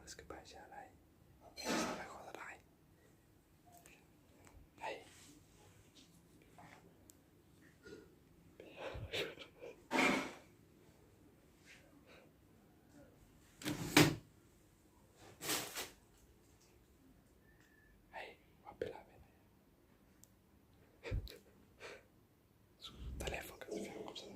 iska baashaalahay laga wada dhacay hay waa bilaabeen telefoonka si fiican qabsada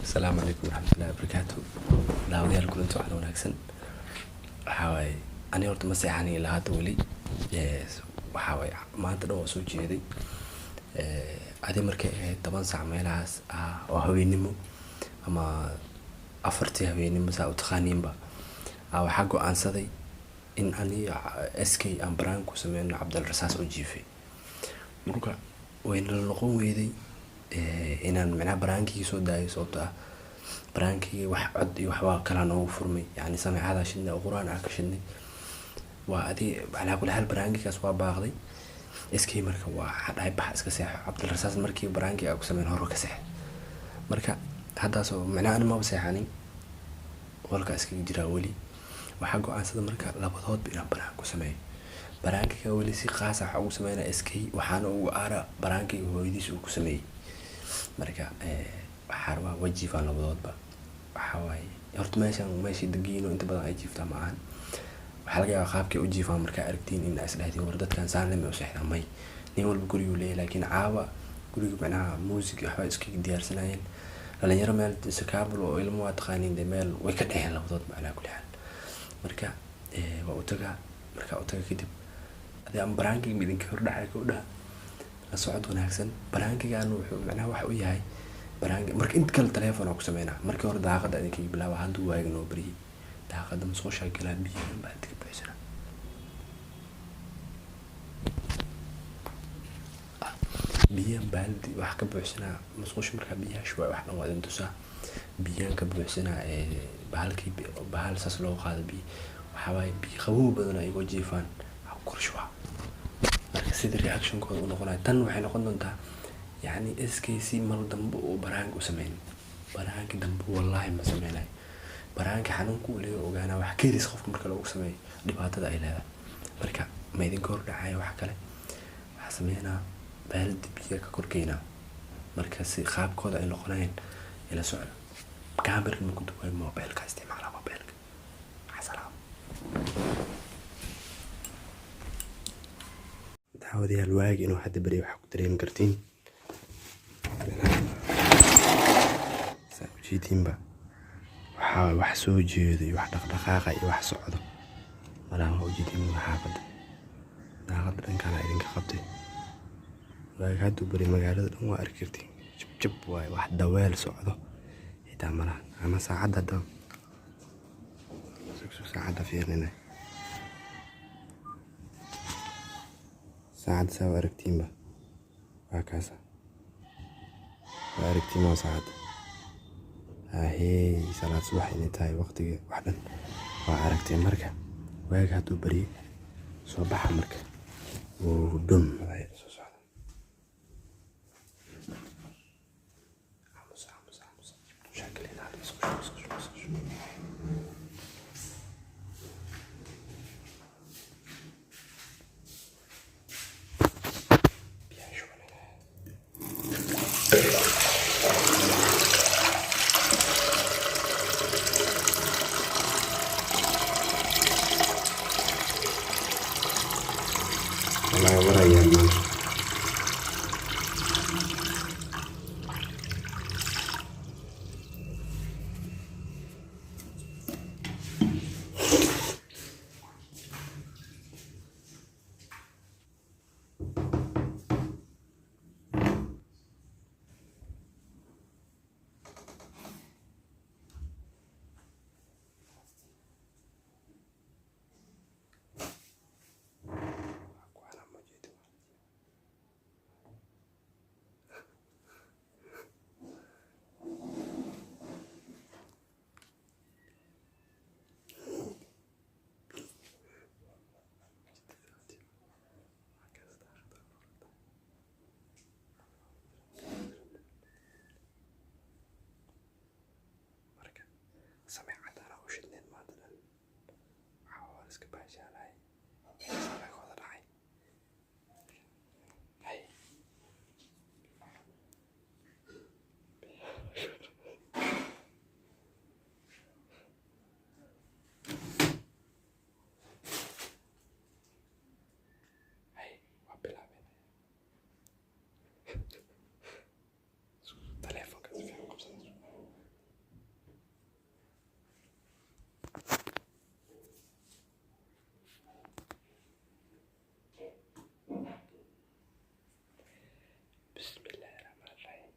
السلام عليكم ورحمة الله وبركاته. داوديال كلنتو على وناكسن waxaa ani horta ma seexanin ilaa hadda weli waxaa maanta dhan waa soo jeeday adi markay ahayd 10 saac meelahaas oo haweenimo ama 4 haweenimo saa u taqaaniinba waxaa go'aansaday in ani SK aan baraan ku sameeyno Cabdul Rasaas oo jiifay marka wayna la noqon weeday inaan macna baraankii soo daayo sababtoo ah baraankii wax cod iyo waxba kala noogu furmay yani samicada shidna quraan ka shidnay waa adi ala kula hal baraankigaas waa baaqday iskii marka waa hadhay bax iska seexo Cabdul Rasaas markii baraankii ay ku sameeyeen hor ka seex marka hadaas oo macna aan ma seexanin walka iska jira wali waxa go'aansada marka labadood inaan baraan ku sameeyo baraankiga wali si qaas ah ugu sameeyna iskii waxaana ugu aara baraankii hooyadiis uu ku sameeyay marka waxa waa wajiifan labadoodba waxa way horta meeshii dagiino inta badan ay jiiftaa ma ahan waxa laga yaabaa qaabkii u jiifaan marka aragtiin in ay isdhahdeen war dadkan saalim u seexdaan may nin walba guriga leeyahay laakiin caawa guriga macnaha music waxba iska diyaarsanayeen dhalinyaro meel sakaabul oo ilmo waa taqaaniin meel way ka dhexeen labadood macnaha kulli xal marka waa u taga kadib adii aan baraankii midinka hor dhacay ku dhaa la socod wanaagsan baraankigaan wuxuu macnaha wax u yahay baraan marka inta kale telefoon ku sameeyna markii hore daaqada idinka bilaabo haduu waaga noo bari daaqada ma soo shaqeeyay biyaha baad ka baxsana biyaha baaldi wax ka buuxsana masquush marka biyaha shwaa wax dhan waa inta saa biyaha ka buuxsana bahalkii bahal saas loo qaado biyo waxa way biyo qabow badan ay ugu jiifaan qorshwa marka sida reaction kooda u noqonay tan waxay noqon doontaa يعني SKC مر دمبو وبرانك وسمين برانك دمبو والله ما سميناي برانك حنون كولي وجانا وحكيريس خوف مركل وسمي دبعت ذا إلى مركا ما يدين كور دعاية وحكله حسمينا بلد بيجا كوركينا مركز خاب كودا إلى قناين إلى سؤال كامير المكتوب وين موبايلك استعمال على موبايلك السلام تعودي الواجي إنه حد بري وحكوا ترين كرتين جيتين با wax soo jeeday wax dhaqdhaqaaqa iyo wax socdo malaha oo jidin xaafada daaqad dhankaan idinka qabtay laga bari magaalada dhan waa arkirtay jib waay wax daweel socdo xitaa malaha ama saacada saacada fiirnina saacad soo aragtiin ba waa kaasa aragtiin ma saacad هي صلاة صبح إني تاي وقتي واحدة وعرفتي مركة واجه بري صباح مركة ودم هاي شكل هنا والله ورا يا مان بسم الله الرحمن الرحيم.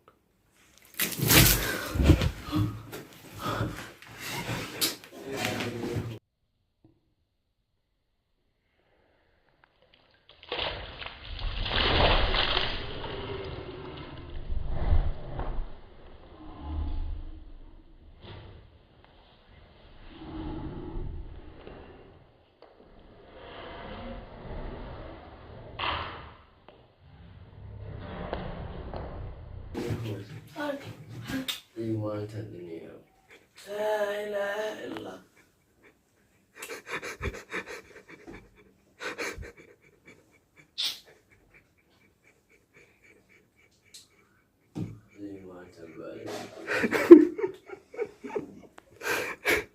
إيوان الدنيا لا إله إلا الله. إيوان تبالي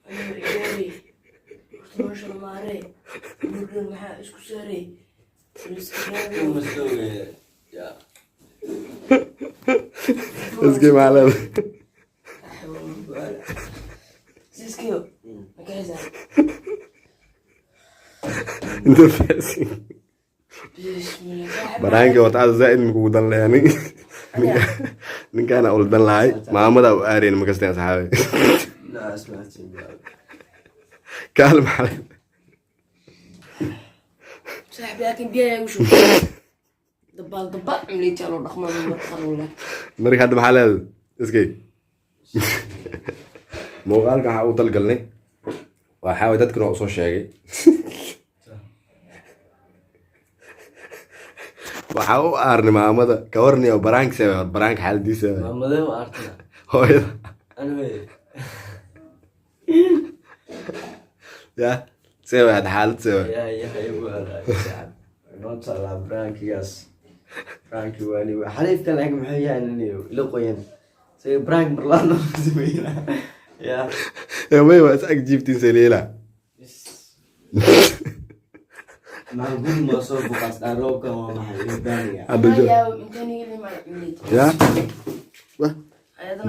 أنا رجالي ما شاء الله عليه نقول معاه إيش كسري مستوي يا اسكي معلم. سيسكيو مكازا انت فاسي بسم الله برانكي وتعال زائد مكودن لهني نين كان اقول دن لاي محمد ابو ارين مكستين اصحابي لا اسمعت كلم علي صاحبي لكن بيا وشو دبال عملية يلا رقم من القانون مريك حد محل اسكي muuqaalka waxaa u dalgalnay waxaa way dadkana u soo sheegay waxaa u aarnay maamada ka warniyo baraanka xaaladiisa maamada u aartay hooyada anu ya see way xaalad see way ya igu aad noo tala brankigaas branki wali xaliifka laga maxay yahay ila qoyan say brank marlaano sameeyna ya may waa is ag jiiftiin saliila معقول ما صوب قصد أروك وما حيباني يا إمكاني ما عملت يا واه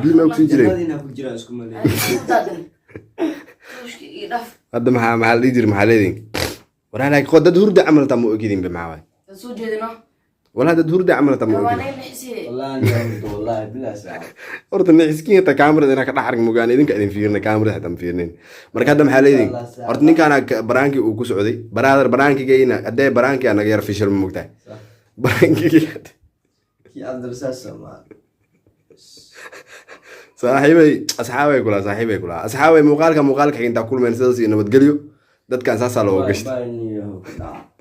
دي ما كتير هذه ناكل جراس كم هذه هذا محل يجري محلين ولا لك خد دهور ده عمل تمو أكيدين بمعاي تسوق جدنا ولا هذا دهور ده عمل تمو والله أنا والله بلا ساعة أرد النحسكين تا كاميرا دينا كده حرق مجاني إذن كأدين فيرنا كاميرا حتى مفيرنين مركز هذا محلين أرد نيك أنا برانكي وكوس عودي برانكي جاينا قديه برانكي أنا غير فيشل من مقطع برانكي كي أدرس السماء صاحبي أصحابي كلها أصحابي مقالك حين تأكل من سلسلة إنه بتقليو ده كان ساسا لو قشت